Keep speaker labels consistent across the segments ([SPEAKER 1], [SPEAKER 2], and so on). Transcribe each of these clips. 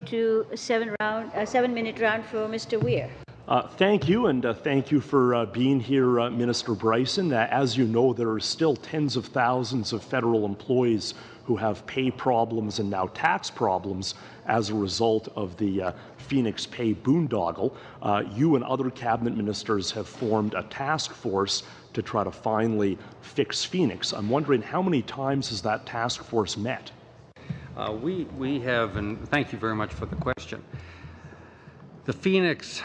[SPEAKER 1] To a 7-minute round for Mr. Weir.
[SPEAKER 2] Thank you, and thank you for being here, Minister Brison. As you know, there are still tens of thousands of federal employees who have pay problems and now tax problems as a result of the Phoenix Pay boondoggle. You and other cabinet ministers have formed a task force to try to finally fix Phoenix. I'm wondering, how many times has that task force met?
[SPEAKER 3] We have, and thank you very much for the question. The Phoenix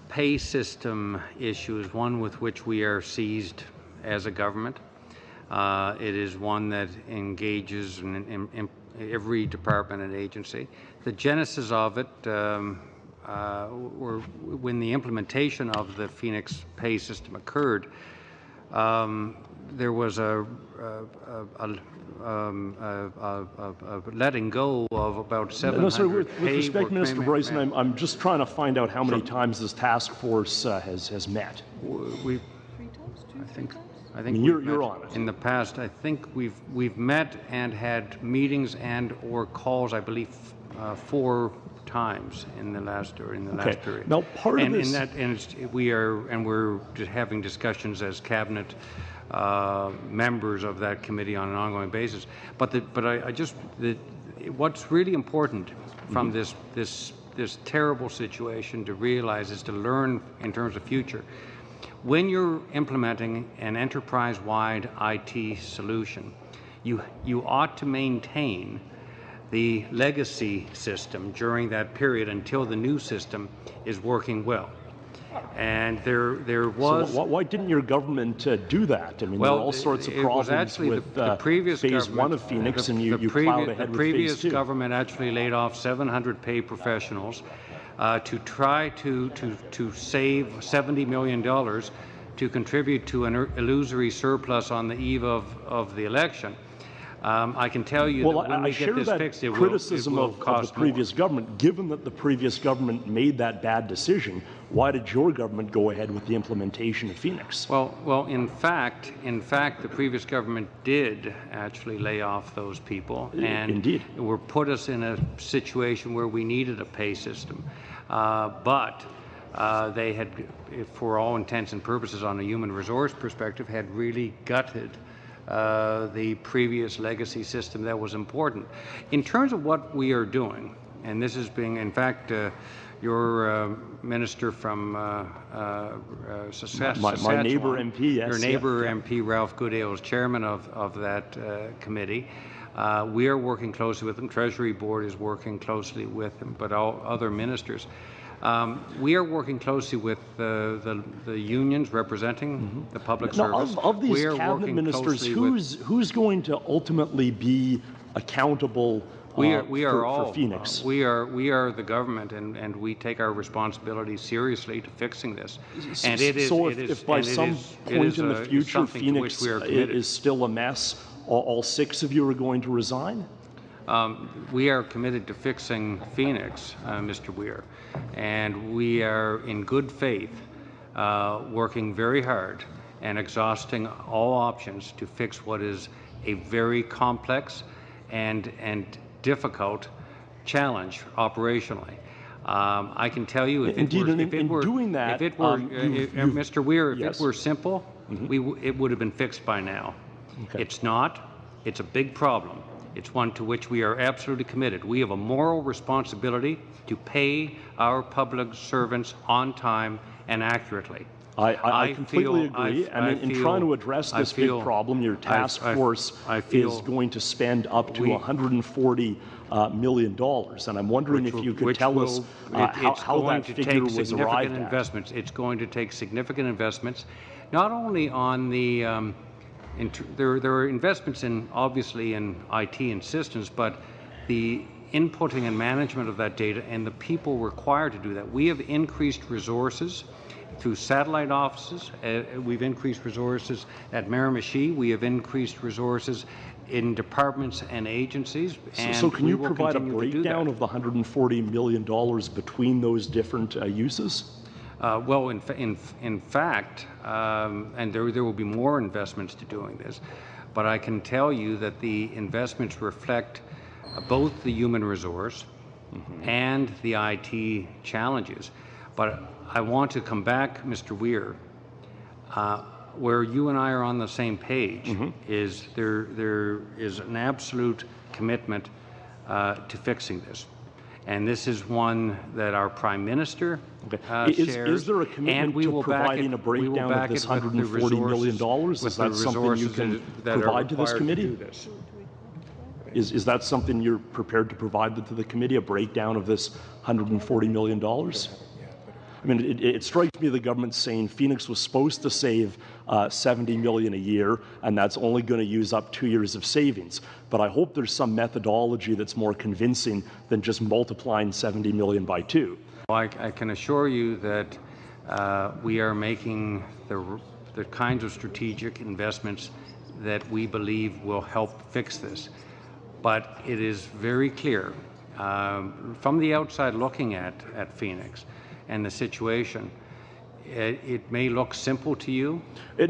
[SPEAKER 3] pay system issue is one with which we are seized as a government. It is one that engages in every department and agency. The genesis of it, when the implementation of the Phoenix pay system occurred, there was a letting go of about 700
[SPEAKER 2] No, sir, with respect, Minister Brison, I'm just trying to find out how many times this task force has met.
[SPEAKER 3] I think you're on it. In the past, I think we've met and had meetings and or calls, I believe, 4 times in the last period.
[SPEAKER 2] Now, part of this,
[SPEAKER 3] we're just having discussions as cabinet members of that committee on an ongoing basis. What's really important from this terrible situation to realize is to learn in terms of future. When you're implementing an enterprise-wide IT solution, you ought to maintain the legacy system during that period until the new system is working well. And there was.
[SPEAKER 2] So why didn't your government do that? I mean, there were all sorts of problems with
[SPEAKER 3] the previous
[SPEAKER 2] phase 1 of Phoenix, and you plowed ahead with phase 2.
[SPEAKER 3] The previous government actually laid off 700 pay professionals to try to save $70 million to contribute to an illusory surplus on the eve of the election. I can tell you that when we get this fixed, it will cost
[SPEAKER 2] criticism of the previous government. Given that the previous government made that bad decision, why did your government go ahead with the implementation of Phoenix?
[SPEAKER 3] Well, in fact, the previous government did actually lay off those people, and
[SPEAKER 2] indeed,
[SPEAKER 3] put us in a situation where we needed a pay system, but they had, for all intents and purposes, on a human resource perspective, had really gutted the previous legacy system that was important. In terms of what we are doing, and this is being, in fact, your minister from Saskatchewan,
[SPEAKER 2] my neighbor MP, yes.
[SPEAKER 3] Your neighbor MP, Ralph Goodale, is chairman of that committee. We are working closely with them. Treasury Board is working closely with them, but all other ministers. We are working closely with the unions representing the public service.
[SPEAKER 2] Of these cabinet ministers, who's going to ultimately be accountable for Phoenix?
[SPEAKER 3] We are the government, and we take our responsibility seriously to fixing this. And
[SPEAKER 2] if by some point in the future Phoenix is still a mess, all 6 of you are going to resign?
[SPEAKER 3] We are committed to fixing Phoenix, Mr. Weir, and we are in good faith working very hard and exhausting all options to fix what is a very complex and difficult challenge operationally. I can tell you, Mr. Weir, if it were simple, it would have been fixed by now.
[SPEAKER 2] Okay.
[SPEAKER 3] It's not. It's a big problem. It's one to which we are absolutely committed. We have a moral responsibility to pay our public servants on time and accurately.
[SPEAKER 2] I completely agree. In trying to address this big problem, your task force is going to spend up to $140 million. And I'm wondering if you could tell us how that figure was arrived at.
[SPEAKER 3] It's going to take significant investments, not only on the there are investments obviously in IT and systems, but the inputting and management of that data and the people required to do that. We have increased resources through satellite offices. We've increased resources at Miramichi. We have increased resources in departments and agencies.
[SPEAKER 2] So can you provide a breakdown of the $140 million between those different uses?
[SPEAKER 3] Well, in fact, and there will be more investments to doing this, but I can tell you that the investments reflect both the human resource and the IT challenges. But I want to come back, Mr. Weir, where you and I are on the same page is there is an absolute commitment to fixing this. And this is one that our Prime Minister shares.
[SPEAKER 2] Is there a commitment to providing a breakdown of this $140 million? Is that something you can provide to this committee? Is that something you're prepared to provide to the committee, a breakdown of this $140 million? I mean, it strikes me the government's saying Phoenix was supposed to save $70 million a year, and that's only going to use up 2 years of savings. But I hope there's some methodology that's more convincing than just multiplying $70 million by 2.
[SPEAKER 3] Well, I can assure you that we are making the kinds of strategic investments that we believe will help fix this. But it is very clear from the outside looking at Phoenix and the situation, it may look simple to you.
[SPEAKER 2] I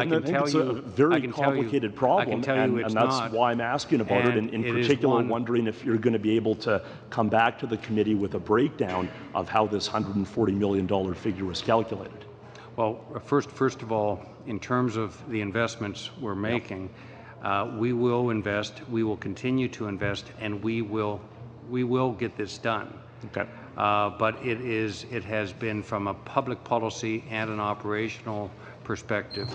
[SPEAKER 2] think it's a very complicated problem, and that's why I'm asking about it, and in particular wondering if you're going to be able to come back to the committee with a breakdown of how this $140 million figure was calculated.
[SPEAKER 3] Well, first of all, in terms of the investments we're making, we will invest, we will continue to invest, and we will get this done.
[SPEAKER 2] Okay.
[SPEAKER 3] But it has been, from a public policy and an operational perspective,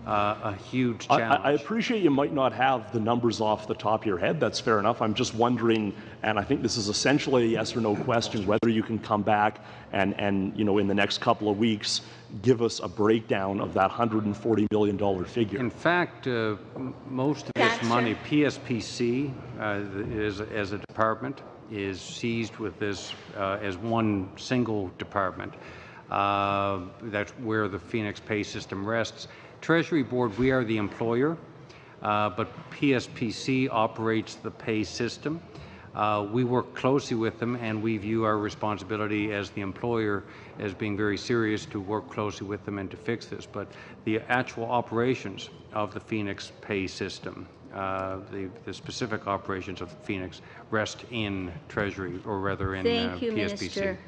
[SPEAKER 3] a huge challenge.
[SPEAKER 2] I appreciate you might not have the numbers off the top of your head. That's fair enough. I'm just wondering, and I think this is essentially a yes or no question, whether you can come back and in the next couple of weeks give us a breakdown of that $140 million figure.
[SPEAKER 3] In fact, most of this money, PSPC as a department, is seized with this as one single department. That's where the Phoenix pay system rests. Treasury Board, we are the employer, but PSPC operates the pay system. We work closely with them, and we view our responsibility as the employer as being very serious to work closely with them and to fix this. But the actual operations of the Phoenix pay system, the specific operations of Phoenix, rest in Treasury, or rather in PSPC.
[SPEAKER 1] Minister.